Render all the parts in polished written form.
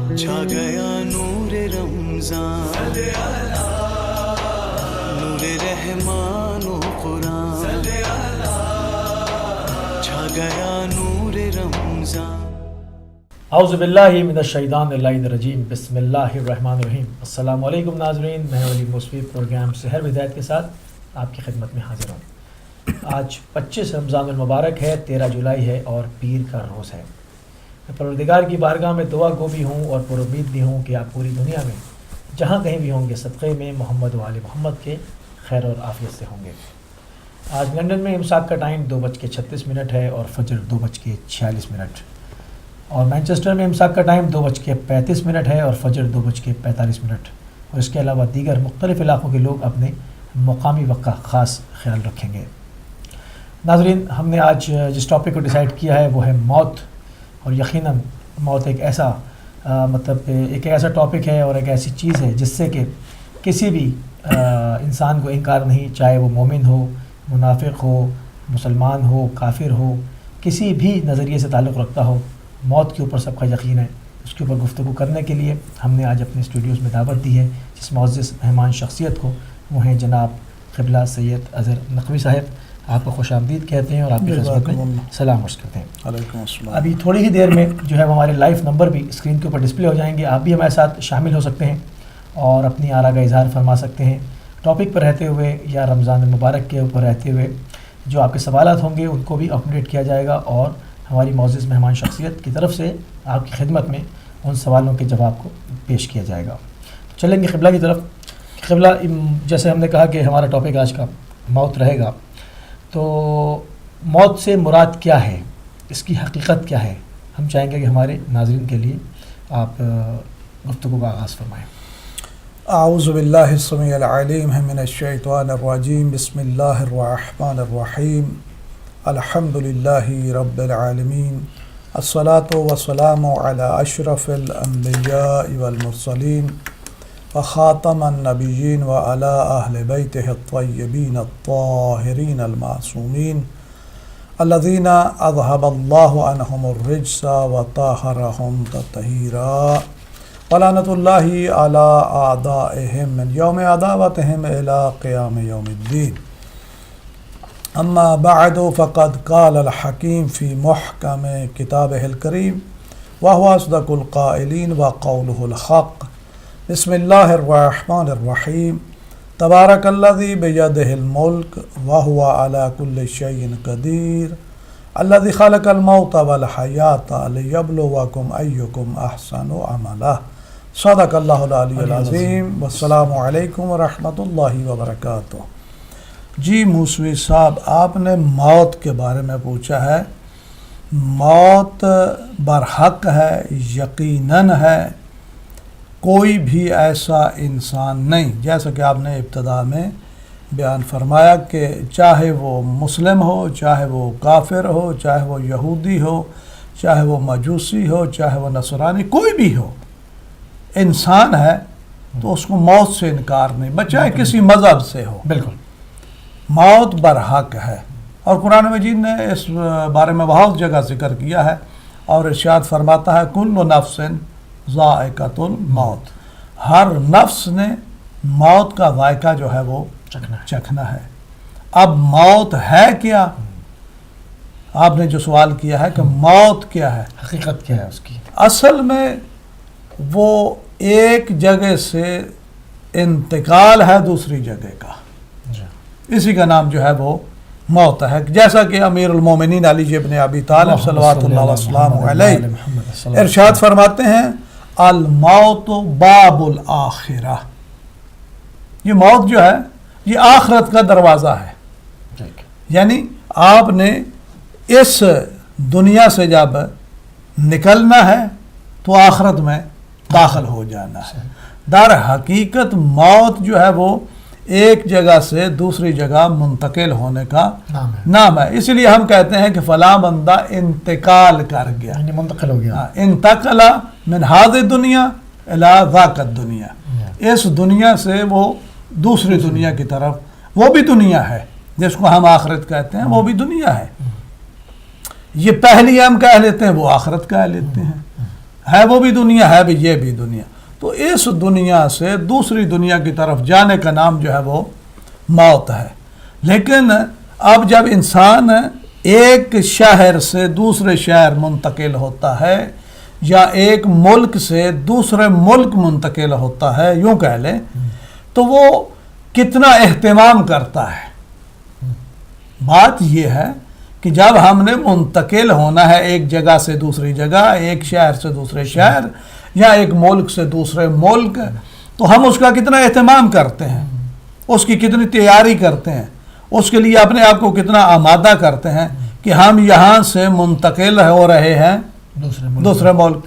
چھا گیا نور رمضان، نور رحمان و قرآن، چھا گیا نور رمضان۔ اعوذ باللہ من الشیطان اللعین الرجیم، بسم اللہ الرحمن الرحیم۔ السلام علیکم ناظرین، میں ولی مصفی پروگرام سحر ہدایت کے ساتھ آپ کی خدمت میں حاضر ہوں۔ آج 25 رمضان المبارک ہے، 13 جولائی ہے اور پیر کا روز ہے۔ میں پروردگار کی بارگاہ میں دعا گو بھی ہوں اور پر امید بھی ہوں کہ آپ پوری دنیا میں جہاں کہیں بھی ہوں گے صدقے میں محمد و آل محمد کے خیر اور عافیت سے ہوں گے۔ آج لندن میں امساک کا ٹائم 2:36 ہے اور فجر 2:46، اور مینچسٹر میں امساک کا ٹائم 2:35 ہے اور فجر 2:45، اور اس کے علاوہ دیگر مختلف علاقوں کے لوگ اپنے مقامی وقت کا خاص خیال رکھیں گے۔ ناظرین، ہم نے آج جس ٹاپک کو ڈیسائیڈ کیا ہے وہ ہے موت، اور یقیناً موت ایک ایسا ایک ایسا ٹاپک ہے اور ایک ایسی چیز ہے جس سے کہ کسی بھی انسان کو انکار نہیں، چاہے وہ مومن ہو، منافق ہو، مسلمان ہو، کافر ہو، کسی بھی نظریے سے تعلق رکھتا ہو، موت کے اوپر سب کا یقین ہے۔ اس کے اوپر گفتگو کرنے کے لیے ہم نے آج اپنے اسٹوڈیوز میں دعوت دی ہے جس معزز مہمان شخصیت کو، وہ ہیں جناب قبلہ سید اظہر نقوی صاحب۔ آپ کو خوش آمدید کہتے ہیں اور آپ کی خدمت میں سلام عرض کرتے ہیں۔ علیکم السلام۔ ابھی تھوڑی ہی دیر میں جو ہے وہ ہمارے لائیو نمبر بھی اسکرین کے اوپر ڈسپلے ہو جائیں گے، آپ بھی ہمارے ساتھ شامل ہو سکتے ہیں اور اپنی آراء کا اظہار فرما سکتے ہیں ٹاپک پر رہتے ہوئے یا رمضان المبارک کے اوپر رہتے ہوئے۔ جو آپ کے سوالات ہوں گے ان کو بھی اپڈیٹ کیا جائے گا اور ہماری معزز مہمان شخصیت کی طرف سے آپ کی خدمت میں ان سوالوں کے جواب کو پیش کیا جائے گا۔ چلیں گے قبلہ کی طرف۔ قبلہ، جیسے ہم نے کہا کہ ہمارا ٹاپک آج کا موت رہے گا، تو موت سے مراد کیا ہے، اس کی حقیقت کیا ہے؟ ہم چاہیں گے کہ ہمارے ناظرین کے لیے آپ گفتگو کا آغاز فرمائیں۔ اعوذ باللہ السمیع العلیم من الشیطان الرجیم، بسم اللہ الرحمن الرحیم، الحمد للہ رب العالمین، الصلاة والسلام علی اشرف الانبیاء والمرسلین وخاتم النبیین وعلی اہل بیتہ الطیبین الطاہرین المعصومین الذین اذہب اللہ عنہم الرجس وطہرہم تطہیرا، ولعنۃ اللہ علی اعدائہم من یوم عداوتہم الی قیام یوم الدین۔ اما بعد فقد قال الحکیم فی محکم کتابہ الکریم وہو اصدق القائلین وقولہ الحق۔ بسم اللہ الرحمن الرحیم، تبارک الذی بیدہ الملک وہو علی کل شیء قدیر، الذی خلق الموت والحیاۃ لیبلوکم ایکم احسن عملا۔ صدق اللہ العلی العظیم، والسلام علیکم ورحمۃ اللہ وبرکاتہ۔ جی موسوی صاحب، آپ نے موت کے بارے میں پوچھا ہے۔ موت برحق ہے، یقیناً ہے، کوئی بھی ایسا انسان نہیں، جیسا کہ آپ نے ابتدا میں بیان فرمایا کہ چاہے وہ مسلم ہو، چاہے وہ کافر ہو، چاہے وہ یہودی ہو، چاہے وہ مجوسی ہو، چاہے وہ نصرانی، کوئی بھی ہو، انسان ہے تو اس کو موت سے انکار نہیں، بچائے کسی مذہب سے ہو۔ بالکل، موت برحق ہے، اور قرآن مجید نے اس بارے میں بہت جگہ ذکر کیا ہے، اور ارشاد فرماتا ہے کل نفس ذائقۃ الموت، ہر نفس نے موت کا ذائقہ جو ہے وہ چکھنا ہے۔ اب موت ہے کیا؟ آپ نے جو سوال کیا ہے کہ موت کیا ہے، حقیقت کیا ہے اس کی؟ اصل میں وہ ایک جگہ سے انتقال ہے دوسری جگہ کا، اسی کا نام جو ہے وہ موت ہے۔ جیسا کہ امیر المومنین علی ابن ابی طالب صلوات اللہ وسلم علیہ ارشاد فرماتے ہیں الموت باب الآخرہ، یہ موت جو ہے یہ آخرت کا دروازہ ہے، یعنی آپ نے اس دنیا سے جب نکلنا ہے تو آخرت میں داخل ہو جانا ہے۔ در حقیقت موت جو ہے وہ ایک جگہ سے دوسری جگہ منتقل ہونے کا نام ہے، اس لیے ہم کہتے ہیں کہ فلاں بندہ انتقال کر گیا، یعنی منتقل ہو گیا، انتقل من هذه الدنیا الی ذاک الدنیا، اس دنیا سے وہ دوسری دنیا کی طرف، وہ بھی دنیا ہے جس کو ہم آخرت کہتے ہیں، وہ بھی دنیا ہے، یہ پہلی ہم کہہ لیتے ہیں، وہ آخرت کہہ لیتے ہیں، ہے وہ بھی دنیا ہے بھی یہ بھی دنیا. تو اس دنیا سے دوسری دنیا کی طرف جانے کا نام جو ہے وہ موت ہے. لیکن اب جب انسان ایک شہر سے دوسرے شہر منتقل ہوتا ہے یا ایک ملک سے دوسرے ملک منتقل ہوتا ہے یوں کہہ لیں, تو وہ کتنا اہتمام کرتا ہے. بات یہ ہے کہ جب ہم نے منتقل ہونا ہے ایک جگہ سے دوسری جگہ, ایک شہر سے دوسرے شہر یا ایک ملک سے دوسرے ملک, تو ہم اس کا کتنا اہتمام کرتے ہیں, اس کی کتنی تیاری کرتے ہیں, اس کے لیے اپنے آپ کو کتنا آمادہ کرتے ہیں کہ ہم یہاں سے منتقل ہو رہے ہیں دوسرے ملک,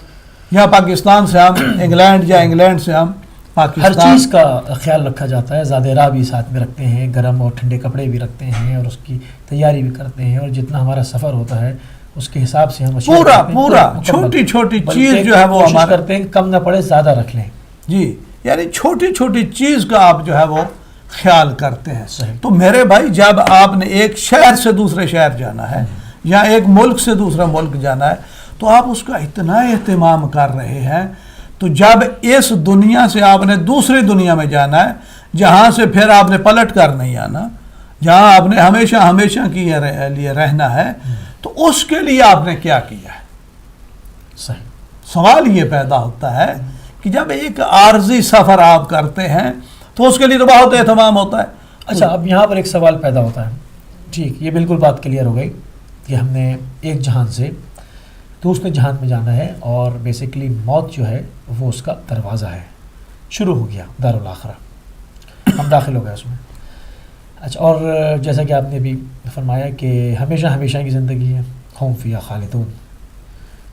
یا پاکستان سے ہم انگلینڈ یا انگلینڈ سے ہم پاکستان. ہر چیز کا خیال رکھا جاتا ہے, زیادہ راہ بھی ساتھ میں رکھتے ہیں, گرم اور ٹھنڈے کپڑے بھی رکھتے ہیں, اور اس کی تیاری بھی کرتے ہیں, اور جتنا ہمارا سفر ہوتا ہے اس کے حساب سے ہم پورا چھوٹی چھوٹی چیز جو ہے وہ کوشش کرتے ہیں کہ کم نہ پڑے زیادہ رکھ لیں. جی, یعنی چھوٹی چھوٹی چیز کا آپ جو ہے وہ خیال کرتے ہیں. صحیح. تو میرے بھائی جب آپ نے ایک شہر سے دوسرے شہر جانا ہے یا ایک ملک سے دوسرے ملک جانا ہے تو آپ اس کا اتنا اہتمام کر رہے ہیں. تو جب اس دنیا سے آپ نے دوسری دنیا میں جانا ہے جہاں سے پھر آپ نے پلٹ کر نہیں آنا, جہاں آپ نے ہمیشہ کے لیے رہنا ہے, تو اس کے لیے آپ نے کیا کیا ہے. صحیح. سوال یہ پیدا ہوتا ہے کہ جب ایک عارضی سفر آپ کرتے ہیں تو اس کے لیے تو بہت اہتمام ہوتا ہے. اچھا, اب یہاں پر ایک سوال پیدا ہوتا ہے. ٹھیک, یہ بالکل بات کلیئر ہو گئی کہ ہم نے ایک جہان سے دوسرے جہان میں جانا ہے, اور بیسیکلی موت جو ہے وہ اس کا دروازہ ہے, شروع ہو گیا دارالآخرہ, ہم داخل ہو گئے اس میں. اچھا, اور جیسا کہ آپ نے بھی فرمایا کہ ہمیشہ کی زندگی ہے, ہم فیہا خالدون,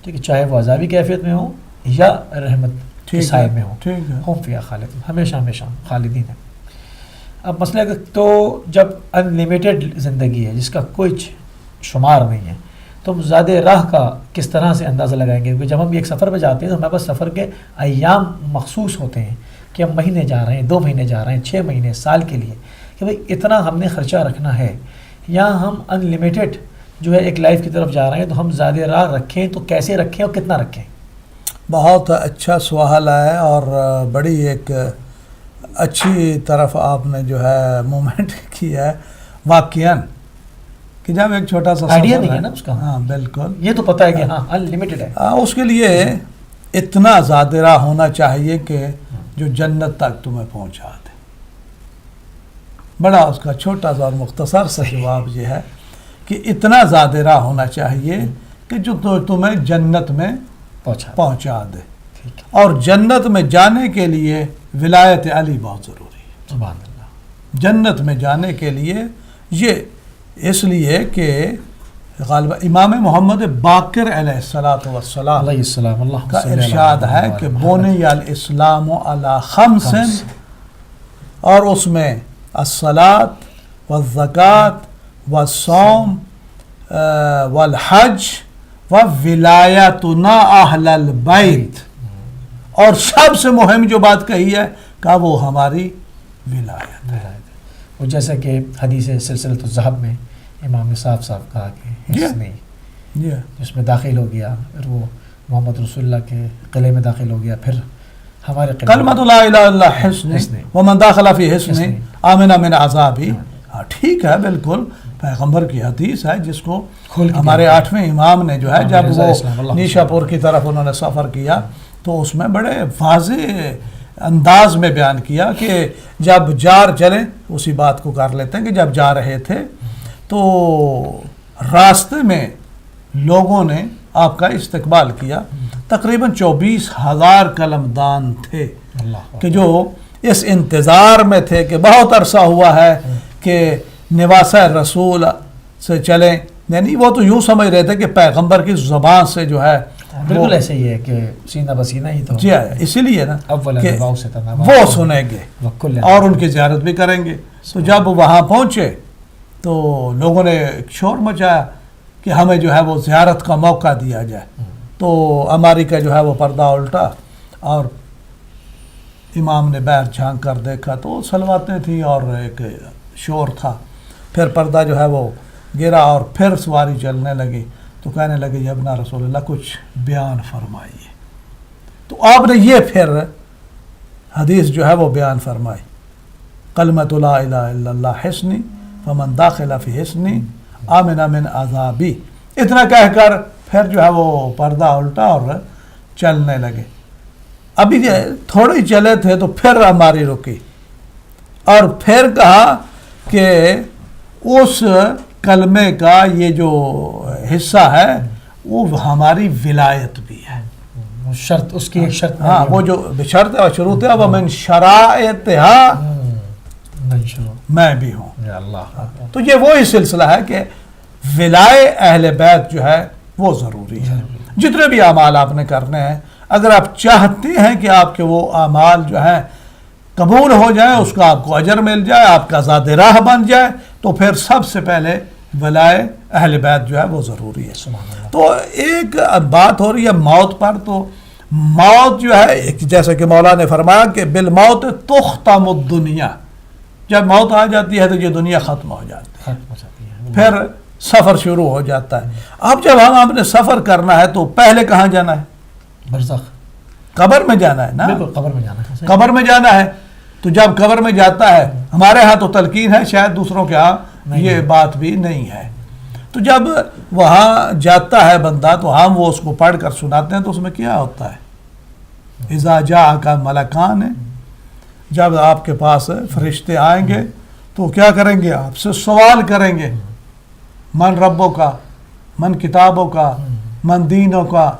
ٹھیک ہے, چاہے وہ عذابی کیفیت میں ہو یا رحمت کے سائے میں ہو, ہم فیہا خالدون, ہمیشہ خالدین ہے. اب مسئلہ تو جب ان لمیٹڈ زندگی ہے جس کا کوئی شمار نہیں ہے, تو ہم زیادہ راہ کا کس طرح سے اندازہ لگائیں گے؟ کیونکہ جب ہم ایک سفر پہ جاتے ہیں تو ہمارے پاس سفر کے ایام مخصوص ہوتے ہیں کہ ہم مہینے جا رہے ہیں, 2 مہینے جا رہے ہیں, 6 مہینے, سال کے لیے, کہ بھئی اتنا ہم نے خرچہ رکھنا ہے. یا ہم ان لمیٹڈ جو ہے ایک لائف کی طرف جا رہے ہیں, تو ہم زیادہ راہ رکھیں تو کیسے رکھیں اور کتنا رکھیں؟ بہت اچھا سوال ہے, اور بڑی ایک اچھی طرف آپ نے جو ہے مومنٹ کی ہے واقعاً, کہ جب ایک چھوٹا سا آئیڈیا نہیں ہے نا اس کا. ہاں بالکل, یہ تو پتہ ہے کہ ہاں ان لمیٹڈ ہے. اس کے لیے اتنا زیادہ راہ ہونا چاہیے کہ جو جنت تک تمہیں پہنچا دے. بڑا اس کا چھوٹا سا اور مختصر سا جواب یہ ہے کہ اتنا زیادہ راہ ہونا چاہیے کہ جو تمہیں جنت میں پہنچا دے. اور جنت میں جانے کے لیے ولایت علی بہت ضروری ہے. سبحان اللہ. جنت میں جانے کے لیے یہ اس لیے کہ غالبا امام محمد باقر علیہ السلام کا ارشاد ہے کہ بنی الاسلام علی خمس, اور اس میں الصلاۃ والزکوٰۃ والصوم والحج وولایتنا اہل البیت, اور سب سے مہم جو بات کہی ہے کہ وہ ہماری ولایت ہے. وہ جیسا کہ حدیث سلسلۃ الذہب میں امام نے صاف کہا کہ حسنی, جس میں داخل ہو گیا, پھر وہ محمد رسول اللہ کے قلعے میں داخل ہو گیا, پھر ہمارے کلمۃ لا الہ الا حسن ومن دخل فی حسن آمن من عذابی. ٹھیک ہے, بالکل پیغمبر کی حدیث ہے جس کو ہمارے 8ویں امام نے جو ہے جب وہ نیشا پور کی طرف انہوں نے سفر کیا تو اس میں بڑے واضح انداز میں بیان کیا کہ جب جار چلے, اسی بات کو کر لیتے ہیں کہ جب جا رہے تھے تو راستے میں لوگوں نے آپ کا استقبال کیا. تقریباً 24,000 قلمدان تھے کہ جو اس انتظار میں تھے کہ بہت عرصہ ہوا ہے کہ نواسہ رسول سے چلیں. یعنی وہ تو یوں سمجھ رہے تھے کہ پیغمبر کی زبان سے جو ہے بالکل ایسے ہی ہے کہ سینہ بسینہ ہی تو. جی اسی لیے نا کہ وہ سنیں گے اور ان کی زیارت بھی کریں گے. تو جب وہاں پہنچے تو لوگوں نے شور مچایا کہ ہمیں جو ہے وہ زیارت کا موقع دیا جائے. تو اماری کا جو ہے وہ پردہ الٹا اور امام نے باہر جھانک کر دیکھا تو سلواتیں تھیں اور ایک شور تھا. پھر پردہ جو ہے وہ گرا اور پھر سواری چلنے لگی. تو کہنے لگے ابنا رسول اللہ کچھ بیان فرمائیے. تو آپ نے یہ پھر حدیث جو ہے وہ بیان فرمائی، کلمۃ لا الہ الا اللہ حصنی فمن داخل فی حصنی آمن من عذابی، اتنا کہہ کر پھر جو ہے وہ پردہ الٹا اور چلنے لگے. ابھی تھوڑی چلے تھے تو پھر ہماری رکی اور پھر کہا کہ اس کلمے کا یہ جو حصہ ہے وہ ہماری ولایت بھی ہے. شرط اس کی ایک شرط ہاں وہ جو شرط ہے شروط ہے وہ من شرائطها میں بھی ہوں. یا اللہ. تو یہ وہی سلسلہ ہے کہ ولائے اہل بیت جو ہے وہ ضروری ہے. جتنے بھی اعمال آپ نے کرنے ہیں، اگر آپ چاہتے ہیں کہ آپ کے وہ اعمال جو ہیں قبول ہو جائیں، اس کا آپ کو اجر مل جائے، آپ کا ذات راہ بن جائے، تو پھر سب سے پہلے ولائے اہل بیت جو ہے وہ ضروری ہے. تو ایک بات ہو رہی ہے موت پر، تو موت جو ہے جیسا کہ مولا نے فرمایا کہ بالموت تختم الدنیا، جب موت آ جاتی ہے تو یہ دنیا ختم ہو جاتی ہے، پھر سفر شروع ہو جاتا ہے. اب جب ہم نے سفر کرنا ہے تو پہلے کہاں جانا ہے؟ برزخ، قبر میں جانا ہے نا. بالکل قبر میں جانا ہے. قبر میں جانا ہے. تو جب قبر میں جاتا ہے، ہمارے ہاں تو تلقین ہے، شاید دوسروں کے ہاں یہ بات بھی نہیں ہے. تو جب وہاں جاتا ہے بندہ تو ہم وہ اس کو پڑھ کر سناتے ہیں، تو اس میں کیا ہوتا ہے؟ اذا جاءک ملکان، جب آپ کے پاس فرشتے آئیں گے تو کیا کریں گے؟ آپ سے سوال کریں گے، من ربوں کا، من کتابوں کا، من دینوں کا،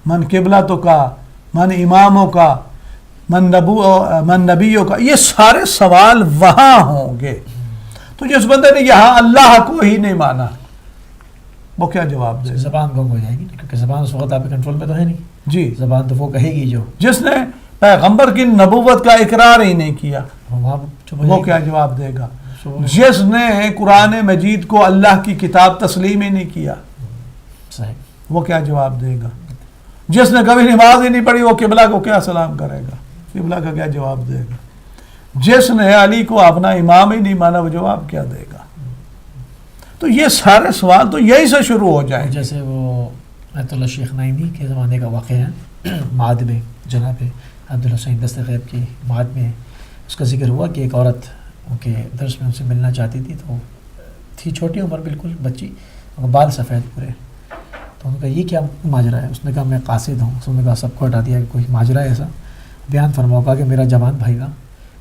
من قبلتوں کا، من اماموں کا، من نبیوں کا. یہ سارے سوال وہاں ہوں گے. تو جس بندے نے یہاں اللہ کو ہی نہیں مانا وہ کیا جواب دے؟ زبان گم ہو جائے گی، کیونکہ زبان اس وقت آپ کے کنٹرول میں تو ہے نہیں. جی زبان تو وہ کہے گی جو جس نے پیغمبر کی نبوت کا اقرار ہی نہیں کیا وہاں وہ کیا جواب دے گا؟ جس نے قرآن مجید کو اللہ کی کتاب تسلیم ہی نہیں کیا صحیح وہ کیا جواب دے گا؟ جس نے کبھی نماز ہی نہیں پڑھی وہ قبلہ کو کیا سلام کرے گا؟ قبلہ کا کیا جواب دے گا؟ جس نے علی کو اپنا امام ہی نہیں مانا وہ جواب کیا دے گا؟ تو یہ سارے سوال تو یہی سے شروع ہو جائیں. جیسے وہ آیت اللہ شیخ نائینی کے زمانے کا واقعہ ہے، معاد میں جناب عبدالحسین دست غیب کی معاد میں اس کا ذکر ہوا کہ ایک عورت ان کے درس میں ان سے ملنا چاہتی تھی، تو تھی چھوٹی عمر بالکل بچی، بال سفید پورے. تو ان کا یہ کیا ماجرا ہے؟ اس نے کہا میں قاصد ہوں. اس نے کہا سب کو ہٹا دیا کہ کوئی ماجرا ہے ایسا بیان فرماؤ. کہا کہ میرا جوان بھائی تھا،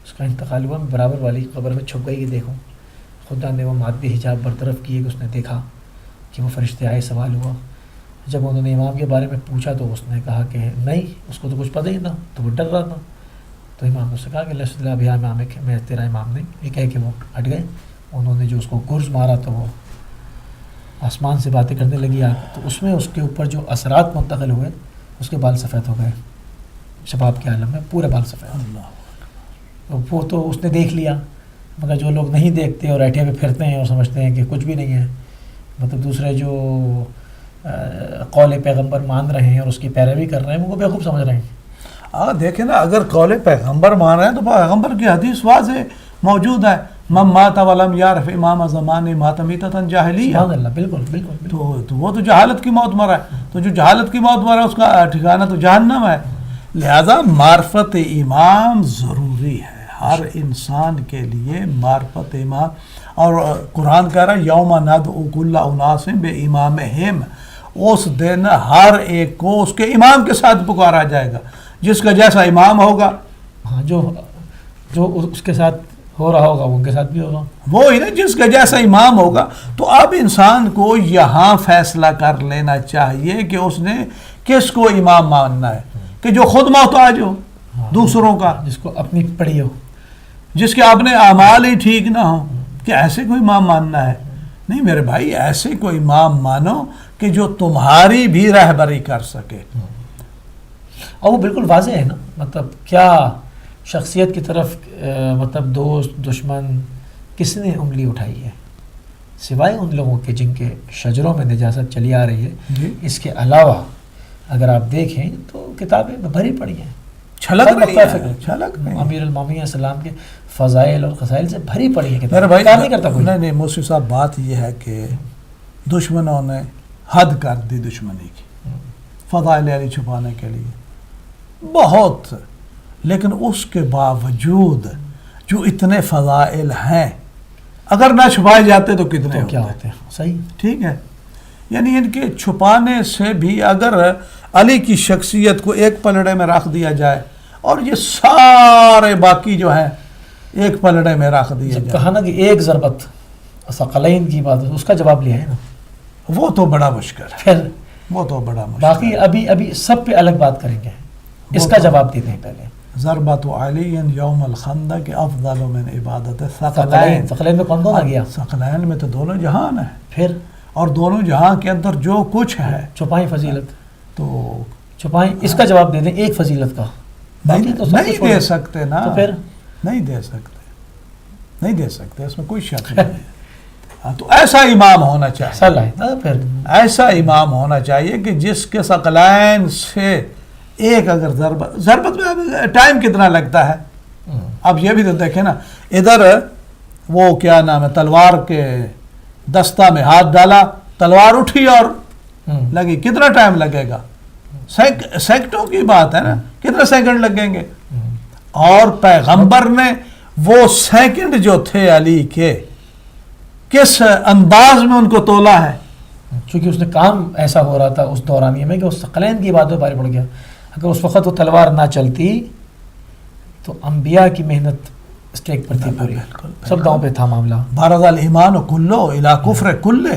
اس کا انتقال ہوا، میں برابر والی قبر میں چھپ گئی کہ دیکھوں. خدا نے وہ مادی حجاب برطرف کیے کہ اس نے دیکھا کہ وہ فرشتے آئے، سوال ہوا. جب انہوں نے امام کے بارے میں پوچھا تو اس نے کہا کہ نہیں، اس کو تو کچھ پتہ ہی تھا، تو وہ ڈر رہا تھا. تو امام نے اس سے کہا کہ لست بیا امام، میں تیرا امام نہیں. یہ کہہ کہ وہ ہٹ گئے. انہوں نے جو اس کو گرز مارا تو وہ آسمان سے باتیں کرنے لگی آگ. تو اس میں اس کے اوپر جو اثرات منتقل ہوئے، اس کے بال سفید ہو گئے، شباب کے عالم میں پورے بال سفید. وہ تو اس نے دیکھ لیا، مگر جو لوگ نہیں دیکھتے اور ایٹھے پہ پھرتے ہیں اور سمجھتے ہیں کہ کچھ بھی نہیں ہے، مطلب دوسرے جو قول پیغمبر مان رہے ہیں اور اس کی پیروی کر رہے ہیں وہ بیوقوف سمجھ رہے ہیں. دیکھیں نا، اگر قول پیغمبر مان رہے ہیں تو پیغمبر کی حدیث واضح موجود ہے، من مات ولم یعرف امام زمانے مات میتۃ جاہلیہ. سبحان اللہ. بالکل بالکل. تو وہ تو جہالت کی موت مرا ہے. تو جو جہالت کی موت مرا ہے اس کا ٹھکانہ تو جہنم ہے. لہذا معرفت امام ضروری ہے ہر انسان کے لیے. معرفت امام، اور قرآن کہہ رہا ہے یوم ندعو کل اناس بامامہم، اس دن ہر ایک کو اس کے امام کے ساتھ پکارا جائے گا. جس کا جیسا امام ہوگا، ہاں جو اس کے ساتھ ہو رہا ہوگا وہ ان کے ساتھ بھی ہوگا. وہی نا، جس کا جیسا امام ہوگا. تو اب انسان کو یہاں فیصلہ کر لینا چاہیے کہ اس نے کس کو امام ماننا ہے، کہ جو خود محتاج ہو دوسروں کا، جس کو اپنی پڑی ہو، جس کے اپنے اعمال ہی ٹھیک نہ ہو، کہ ایسے کوئی امام ماننا ہے. نہیں میرے بھائی، ایسے کوئی امام مانو کہ جو تمہاری بھی رہبری کر سکے. اور وہ بالکل واضح ہے نا، مطلب کیا شخصیت کی طرف مطلب دوست دشمن کس نے انگلی اٹھائی ہے سوائے ان لوگوں کے جن کے شجروں میں نجاست چلی آ رہی ہے. جی. اس کے علاوہ اگر آپ دیکھیں تو کتابیں بھری پڑی ہیں، چھلک نہیں. امیر المومنین السلام کے فضائل اور خصائل سے بھری پڑی ہے. میرے بھائی نہیں کرتا کوئی. نہیں مفتی صاحب، بات یہ ہے کہ دشمنوں نے حد کر دی دشمنی کی، فضائل علی چھپانے کے لیے. بہت، لیکن اس کے باوجود جو اتنے فضائل ہیں اگر نہ چھپائے جاتے تو کتنے کیا ہوتے؟ ہوتے ہیں؟ صحیح. ٹھیک ہے، یعنی ان کے چھپانے سے بھی اگر علی کی شخصیت کو ایک پلڑے میں رکھ دیا جائے اور یہ سارے باقی جو ہیں ایک پلڑے میں رکھ دیا جب جائے، کہا نا کہ ایک ضربت ثقلین کی بات ہے، اس کا جواب لیا ہے نا. وہ تو بڑا مشکل ہے، پھر وہ تو بڑا مشکل باقی ہے. ابھی سب پہ الگ بات کریں گے. اس وہ کا تو- جواب دیتے ہیں پہلے. ضربت علی یوم الخندق افضل من عبادت ثقلین. ثقلین میں کون کون آ گیا؟ ثقلین میں تو دونوں جہان ہیں، پھر اور دونوں جہاں کے اندر جو کچھ ہے چھپائیں فضیلت، تو چھپائیں. اس کا جواب دے دیں ایک فضیلت کا. باقی تو سب نہیں کچھ دے سکتے نا، تو پھر نہیں دے سکتے، اس میں کوئی شک نہیں ہے. ہاں، تو ایسا امام ہونا چاہیے، صلاح ہے نا. پھر ایسا امام ہونا چاہیے کہ جس کے ثقلین سے ایک اگر ضربت میں اب ٹائم کتنا لگتا ہے. اب یہ بھی تو دیکھیں نا، ادھر وہ کیا نام ہے، تلوار کے دستہ میں ہاتھ ڈالا، تلوار اٹھی اور لگی، کتنا ٹائم لگے گا؟ سیکنڈوں کی بات ہے نا، کتنے سیکنڈ لگیں گے. اور پیغمبر نے وہ سیکنڈ جو تھے علی کے کس انداز میں ان کو تولا ہے. چونکہ اس نے کام ایسا ہو رہا تھا اس دورانیے میں کہ اس ثقلین کی باتوں بارے پڑ گیا. اگر اس وقت وہ تلوار نہ چلتی تو انبیاء کی محنت اسٹیک پر تھی پوری. بالکل، سب داؤں پہ تھا معاملہ. بارد الایمان کلو الی کفر کلے.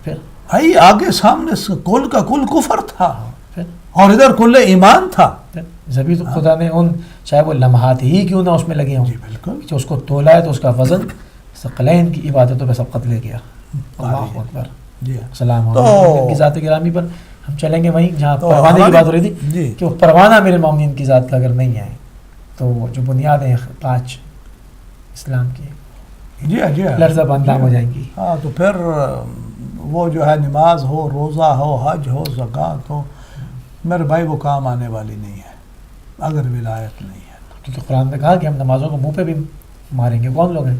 پھر بھائی آگے سامنے کل کا کل کفر تھا پھر اور ادھر کل ایمان تھا. جبھی تو خدا نے ان چاہے وہ لمحات ہی کیوں نہ اس میں لگے ہوں، جی بالکل. جو اس کو تولا ہے تو اس کا وزن ثقلین کی عبادتوں پہ سبقت لے گیا. اللہ اکبر. جی سلام تو- علیکم کی ذات گرامی پر. ہم چلیں گے وہیں جہاں تو پروانے کی ہماری- بات ہو رہی تھی جی کہ وہ پروانہ میرے مومنین کی ذات کا اگر نہیں ہے تو وہ جو بنیادیں ہیں 5 اسلام کی جی جی لرزہ بندام ہو جائیں گی. ہاں، تو پھر وہ جو ہے نماز ہو، روزہ ہو، حج ہو، زکوٰۃ ہو، میرے بھائی وہ کام آنے والی نہیں ہے اگر ولایت نہیں ہے. کیونکہ قرآن نے کہا کہ ہم نمازوں کو منہ پہ بھی ماریں گے. کون لوگ ہیں؟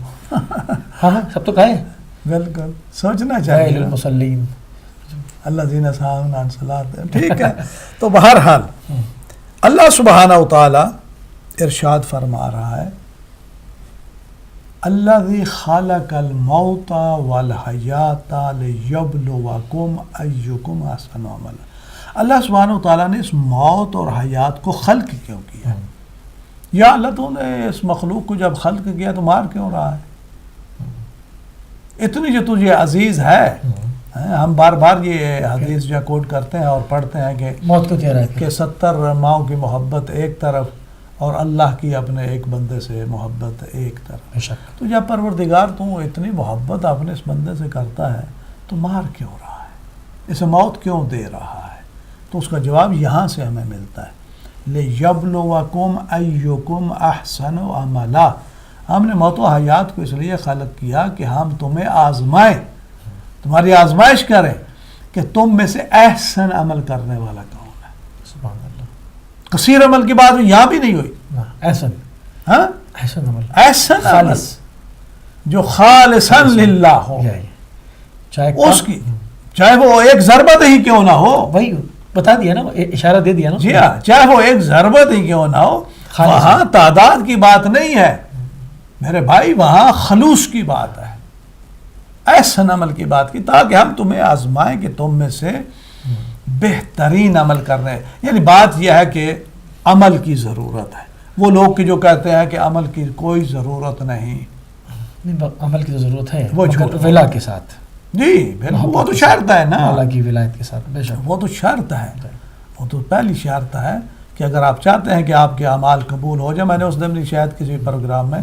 ہاں سب تو کہیں بالکل سوچنا غیر چاہیے نا. المصلین. اللہ زین صاحب عن صلاۃ. ٹھیک ہے. تو بہرحال اللہ سبحانہ و تعالی ارشاد فرما رہا ہے، الذی خلق الموت والحیات لیبلوکم ایکم احسن عملا. اللہ سبحانہ و تعالیٰ نے اس موت اور حیات کو خلق کیوں کیا؟ یا اللہ تو نے اس مخلوق کو جب خلق کیا تو مار کیوں رہا ہے؟ اتنی جو تجھے عزیز ہے. ہم بار بار یہ حدیث جو کوٹ کرتے ہیں اور پڑھتے ہیں کہ موت کو کہہ رہا ہے کہ 70 ماؤں کی محبت ایک طرف اور اللہ کی اپنے ایک بندے سے محبت ایک طرف. بے شک. تو جب پروردگار تو اتنی محبت اپنے اس بندے سے کرتا ہے تو مار کیوں رہا ہے، اسے موت کیوں دے رہا ہے؟ تو اس کا جواب یہاں سے ہمیں ملتا ہے، لِيَبْلُوَكُمْ أَيُّكُمْ أَحْسَنُ عَمَلًا. ہم نے موت و حیات کو اس لیے خلق کیا کہ ہم تمہیں آزمائیں، تمہاری آزمائش کریں کہ تم میں سے احسن عمل کرنے والا کون ہے. سبحان اللہ. کثیر عمل کی بات یہاں بھی نہیں ہوئی. احسن ہاں، احسن عمل احسن عمل خالص جو خالصاً للہ ہو، چاہے اس کی چاہے وہ ایک ضربت ہی کیوں نہ ہو. وہی بتا دیا نا، اشارہ دے دیا نا. جی ہاں، چاہے وہ ایک ضربت ہی کیوں نہ ہو. خالص. وہاں تعداد کی بات نہیں ہے میرے بھائی، وہاں خلوص کی بات ہے، احسن عمل کی بات کی، تاکہ ہم تمہیں آزمائیں کہ تم میں سے بہترین عمل کرنے. یعنی بات یہ ہے کہ عمل کی ضرورت ہے. وہ لوگ کی جو کہتے ہیں کہ عمل کی کوئی ضرورت نہیں، عمل کی تو ضرورت ہے، وہ مگر جھوٹ. ولا کے ساتھ. جی بالکل، وہ تو شرط ہے نا، اللہ کی ولایت کے ساتھ. بے شک. وہ تو شرط ہے، وہ تو پہلی شرط ہے کہ اگر آپ چاہتے ہیں کہ آپ کے اعمال قبول ہو جائے. میں نے اس دن شاید کسی پروگرام میں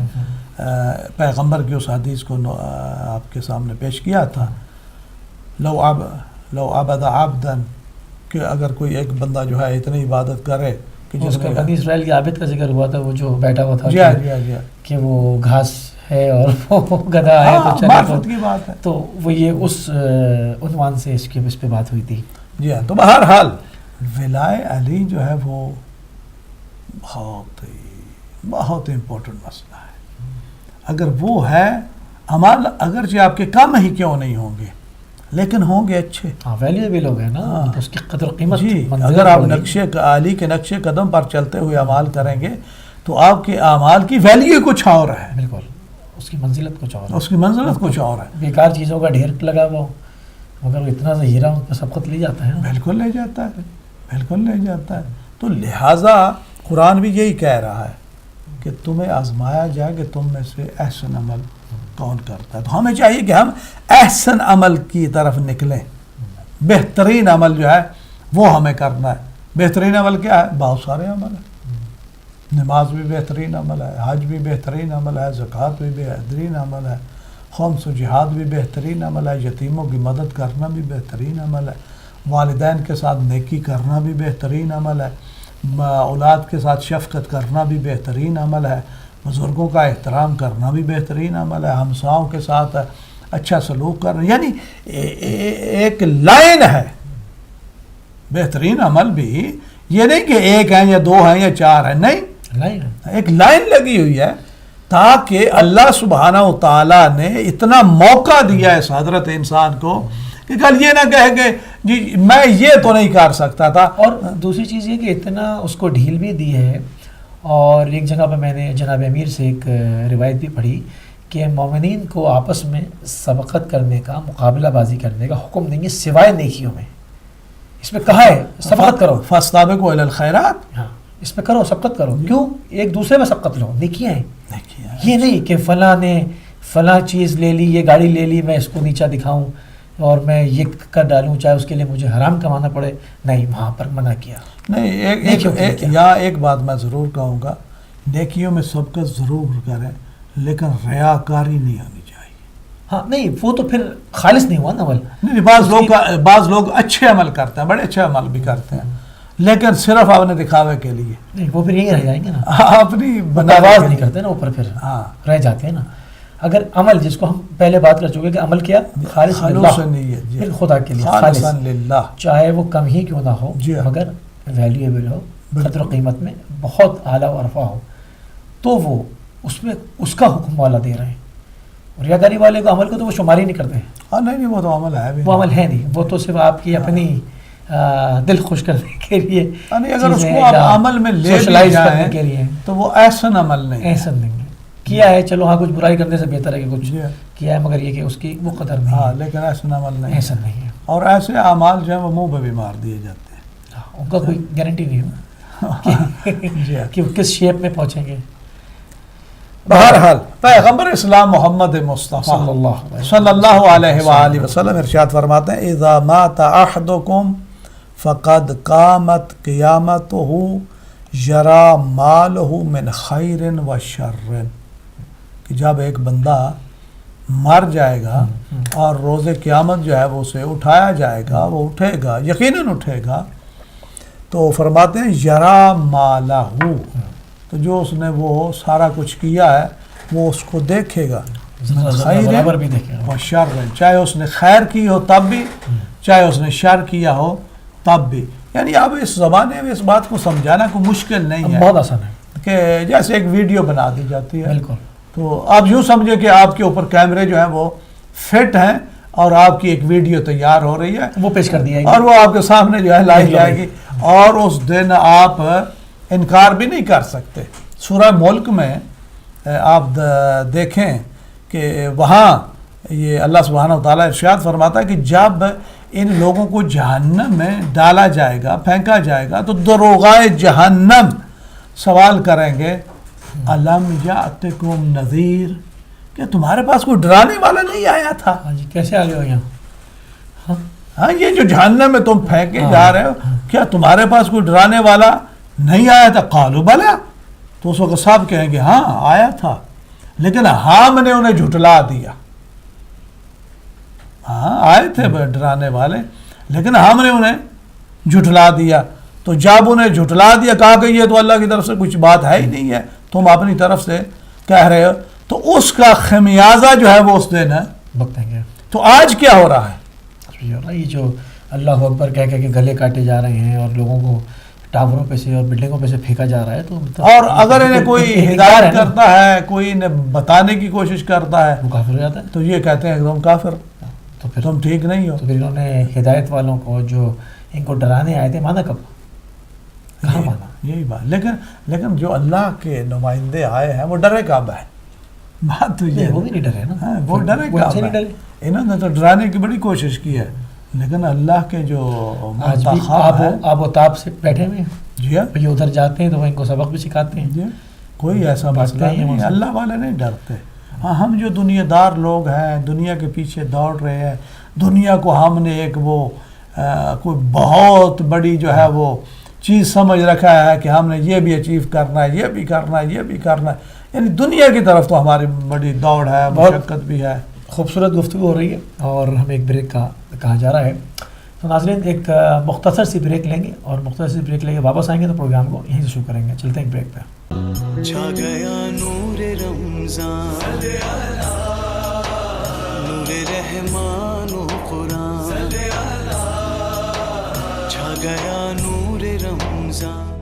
پیغمبر کی اس حدیث کو آپ کے سامنے پیش کیا تھا، لو عبد عبدا، کہ اگر کوئی ایک بندہ جو ہے اتنی عبادت کرے کہ اس کا بنی اسرائیل کے عابد کا ذکر ہوا تھا، وہ جو بیٹھا ہوا تھا کہ وہ گھاس ہے اور وہ گدھا ہے تو چلے معرفت کی بات ہے. تو وہ یہ اس عنوان سے اس پہ بات ہوئی تھی. جی ہاں. تو بہرحال ولائے علی جو ہے وہ بہت امپورٹنٹ مسئلہ ہے. اگر وہ ہے، عمل اگرچہ آپ کے کم ہی کیوں نہیں ہوں گے، لیکن ہوں گے اچھے. ہاں ویلیویبل ہو گئے نا، تو اس کی قدر و قیمت جی منزلت اگر آپ بڑھ گئی. نقشے عالی کے نقشے قدم پر چلتے ہوئے اعمال کریں گے تو آپ کے اعمال کی ویلیو کچھ اور ہے، بالکل اس کی منزلت کچھ اور ہے. اس کی منزلت کچھ اور ہے. بیکار چیزوں کا ڈھیر لگا ہوا ہو، مگر وہ اتنا سا ہیرا ان پہ سبقت لی جاتا ہے. بالکل لے جاتا ہے، بالکل لے جاتا ہے. تو لہٰذا قرآن بھی یہی کہہ رہا ہے کہ تمہیں آزمایا جائے کہ تم میں سے احسن عمل کون کرتا ہے. تو ہمیں چاہیے کہ ہم احسن عمل کی طرف نکلیں. بہترین عمل جو ہے وہ ہمیں کرنا ہے. بہترین عمل کیا ہے؟ بہت سارے عمل ہیں. نماز بھی بہترین عمل ہے، حج بھی بہترین عمل ہے، زکوٰۃ بھی بہترین عمل ہے، خمس و جہاد بھی بہترین عمل ہے، یتیموں کی مدد کرنا بھی بہترین عمل ہے، والدین کے ساتھ نیکی کرنا بھی بہترین عمل ہے، اولاد کے ساتھ شفقت کرنا بھی بہترین عمل ہے، بزرگوں کا احترام کرنا بھی بہترین عمل ہے، ہمساؤں کے ساتھ اچھا سلوک کرنا. یعنی ایک لائن ہے. بہترین عمل بھی یہ نہیں کہ ایک ہیں یا دو ہیں یا چار ہیں، نہیں، ایک لائن لگی ہوئی ہے تاکہ اللہ سبحانہ و تعالیٰ نے اتنا موقع دیا ہے اس حضرت انسان کو کہ کل یہ نہ کہے کہ جی میں یہ تو نہیں کر سکتا تھا. اور دوسری چیز یہ کہ اتنا اس کو ڈھیل بھی دی ہے. اور ایک جگہ پہ میں نے جناب امیر سے ایک روایت بھی پڑھی کہ مومنین کو آپس میں سبقت کرنے کا، مقابلہ بازی کرنے کا حکم دیں گے سوائے نیکیوں میں. اس میں کہا ہے سبقت کرو، فاستبقوا الی الخیرات. ہاں اس میں کرو، سبقت کرو. کیوں؟ ایک دوسرے میں سبقت لو، نیکیاں ہیں. یہ نہیں کہ فلاں نے فلاں چیز لے لی، یہ گاڑی لے لی، میں اس کو نیچا دکھاؤں اور میں یہ کر ڈالوں چاہے اس کے لیے مجھے حرام کمانا پڑے. نہیں، وہاں پر منع کیا. نہیں، یہاں ایک بات میں ضرور کہوں گا، نیکیوں میں سبقت ضرور کریں لیکن ریاکاری نہیں ہونی چاہیے. ہاں نہیں، وہ تو پھر خالص نہیں ہوا نا عمل. نہیں، بعض لوگ اچھے عمل کرتے ہیں، بڑے اچھے عمل بھی کرتے ہیں لیکن صرف اپنے دکھاوے کے لیے. نہیں، وہ پھر یہی رہ جائیں گے نا، اپنی آواز نہیں کرتے نا اوپر، پھر ہاں رہ جاتے ہیں نا. اگر عمل، جس کو ہم پہلے بات کر چکے کہ عمل کیا خالص للہ، پھر خدا کے لیے خالص للہ، چاہے وہ کم ہی کیوں نہ ہو مگر ویلیویبل ہو، قدر و قیمت میں بہت اعلیٰ و عرفہ ہو، تو وہ اس میں اس کا حکم والا دے رہے ہیں. ریاکاری والے کو عمل کو تو وہ شمار ہی نہیں کرتے ہیں. ہاں نہیں، وہ تو عمل ہے بھی، وہ عمل ہے نہیں، وہ تو صرف آپ کی اپنی دل خوش کرنے کے لیے، اگر اس کو آپ عمل میں لے سوشلائز کرنے کے لیے، تو وہ احسن عمل نہیں، احسن نہیں ہے. کیا ہے چلو، ہاں کچھ برائی کرنے سے بہتر ہے کہ کچھ کیا ہے مگر یہ کہ اس کی وہ قدر نہیں. ہاں لیکن احسن عمل نہیں، احسن نہیں ہے. اور ایسے اعمال جو ہیں وہ منہ پہ بھی مار دیے جاتے ہیں. ان کا کوئی گارنٹی نہیں ہے کہ وہ کس شیپ میں پہنچیں گے. بہرحال پیغمبر اسلام محمد مصطفیٰ صلی اللہ علیہ وآلہ وسلم ارشاد فرماتے ہیں اذا مات احدکم فقد قامت قیامتہ یرا مالہ من خیر و شر. کہ جب ایک بندہ مر جائے گا اور روز قیامت جو ہے وہ اسے اٹھایا جائے گا، وہ اٹھے گا، یقیناً اٹھے گا، تو فرماتے ہیں یرا مالہ، تو جو اس نے وہ سارا کچھ کیا ہے وہ اس کو دیکھے گا، خیر و شر، چاہے اس نے خیر کی ہو تب بھی، چاہے اس نے شر کیا ہو تب بھی. یعنی اب اس زمانے میں اس بات کو سمجھانا کوئی مشکل نہیں ہے، بہت آسان ہے. کہ جیسے ایک ویڈیو بنا دی جاتی ہے، بالکل، تو آپ یوں سمجھے کہ آپ کے اوپر کیمرے جو ہیں وہ فٹ ہیں اور آپ کی ایک ویڈیو تیار ہو رہی ہے، وہ پیش کر دیا اور وہ آپ کے سامنے جو ہے لائی جائے گی، اور اس دن آپ انکار بھی نہیں کر سکتے. سورہ ملک میں آپ دیکھیں کہ وہاں یہ اللہ سبحانہ و تعالیٰ ارشاد فرماتا ہے کہ جب ان لوگوں کو جہنم میں ڈالا جائے گا، پھینکا جائے گا، تو دروغائے جہنم سوال کریں گے الم یاتکم نذیر، کہ تمہارے پاس کوئی ڈرانے والا نہیں آیا تھا؟ ہاں جی، کیسے آ گئے ہو یہاں؟ ہاں یہ جو جہنم میں تم پھینکے جا رہے ہو، کیا تمہارے پاس کوئی ڈرانے والا نہیں آیا تھا؟ قالوا بلا، تو اس وقت سب کہیں گے ہاں آیا تھا، لیکن ہم نے انہیں جھٹلا دیا. ہاں آئے تھے ڈرانے والے لیکن ہم نے انہیں جھٹلا دیا. تو جب انہیں جھٹلا دیا، کہا کہ یہ تو اللہ کی طرف سے کچھ بات ہے ہی نہیں ہے، تم اپنی طرف سے کہہ رہے ہو، تو اس کا خمیازہ جو ہے وہ اس دن ہے بتائیں گے. تو آج کیا ہو رہا ہے؟ یہ جو اللہ اکبر کہہ کے گلے کاٹے جا رہے ہیں اور لوگوں کو ٹاوروں پہ سے اور بلڈنگوں پہ سے پھینکا جا رہا ہے، تو اور اگر انہیں کوئی ہدایت کرتا ہے، کوئی انہیں بتانے کی کوشش کرتا ہے، وہ کافر ہو جاتا ہے. تو یہ کہتے ہیں ایک دم کافر. تو پھر تم ٹھیک نہیں ہو. تو پھر انہوں نے ہدایت والوں کو جو ان کو ڈرانے آئے تھے مانا کب؟ کہاں مانا؟ یہی بات. لیکن جو اللہ کے نمائندے آئے ہیں وہ ڈرے کب ہے؟ بات تو یہ نہیں، وہ بھی نہیں ڈرے نا. ہاں، وہ ڈرے وہ ان سے کب نہیں ہے؟ ڈرے. انہوں نے تو ڈرانے کی بڑی کوشش کی ہے، لیکن اللہ کے جو آج بھی منتخب ہیں. آپ و تاب سے بیٹھے ہوئے ہیں. جی ہاں، یہ ادھر جاتے ہیں تو وہ ان کو سبق بھی سکھاتے ہیں. جی کوئی ایسا بات مسئلہ نہیں ہے نہیں. مسئلہ. اللہ والے نہیں ڈرتے. ہاں، ہم جو دنیا دار لوگ ہیں، دنیا کے پیچھے دوڑ رہے ہیں، دنیا کو ہم نے ایک وہ کوئی بہت بڑی جو ہے وہ چیز سمجھ رکھا ہے کہ ہم نے یہ بھی اچیو کرنا ہے، یہ بھی کرنا ہے، یہ بھی کرنا ہے. یعنی دنیا کی طرف تو ہماری بڑی دوڑ ہے، مشقت بھی ہے. خوبصورت گفتگو ہو رہی ہے اور ہمیں ایک بریک کا کہا جا رہا ہے. تو ناظرین ایک مختصر سی بریک لیں گے اور مختصر سی بریک لے کے واپس آئیں گے تو پروگرام کو یہیں سے شروع کریں گے. چلتے ہیں ایک بریک پہ. چھا گیا نور رمضان، نور رحمان و قرآن، چھا گیا نور رمضان.